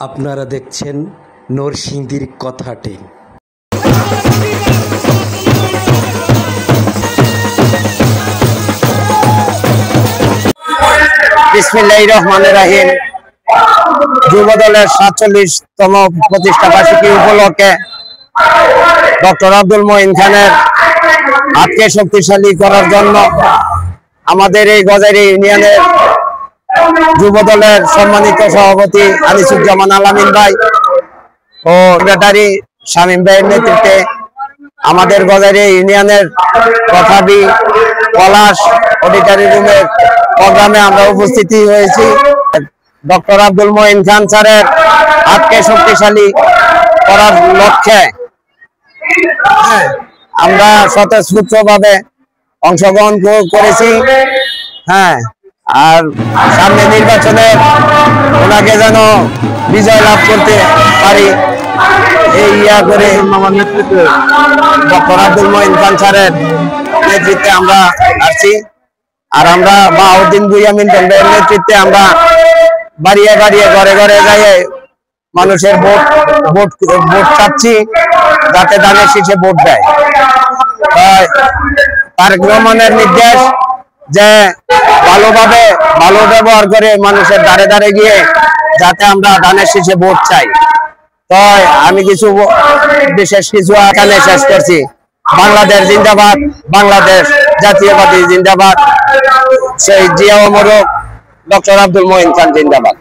আপনারা দেখছেন নরসিংদীর কথাটি। বিসমিল্লাহির রহমানির রহিম। যুবদলের ৪৭তম প্রতিষ্ঠা বার্ষিকী উপলক্ষে ডক্টর আব্দুল মঈন খানের হাতকে শক্তিশালী করার জন্য আমাদের এই গজারি ইউনিয়নের যুবদলের সম্মানিত সভাপতি আনিসুজ্জামান আলামিন ভাই ও সেক্রেটারি শামীম ভাইয়ের নেতৃত্বে আমাদের গজারি ইউনিয়নের তথাপি পলাশ অডিটরি রুমের প্রোগ্রামে আমরা উপস্থিতি হয়েছি। ডক্টর আব্দুল মঈন খান স্যারের হাতকে শক্তিশালী করার লক্ষ্যে আমরা স্বতঃস্ফূর্তভাবে অংশগ্রহণ করেছি। আর সামনে নির্বাচনে ওনাকে যেন বিজয় লাভ করতে পারি এই করে আমার নেতৃত্বে ডক্টর আব্দুল মঈন খান স্যারের নেতৃত্বে আমরা আসছি। আর আমরা বাহাউদ্দিন ভূঁইয়া মিল্টন ভাইয়ের নেতৃত্বে আমরা বাড়িয়ে বাড়িয়ে ঘরে ঘরে যাই মানুষের ভোট চাচ্ছি, যাতে ধানের শীষে ভোট দেয়। তারেক রহমানের নির্দেশ যে ভালোভাবে ভালো ব্যবহার করে মানুষের দ্বারে দ্বারে গিয়ে যাতে আমরা ধানের শীষে ভোট চাই। তো আমি বিশেষ কিছু এখানে শেষ করছি। বাংলাদেশ জিন্দাবাদ, বাংলাদেশ জাতীয়বাদী জিন্দাবাদ, সেই জিয়া অমর ডক্টর আব্দুল মঈন খান জিন্দাবাদ।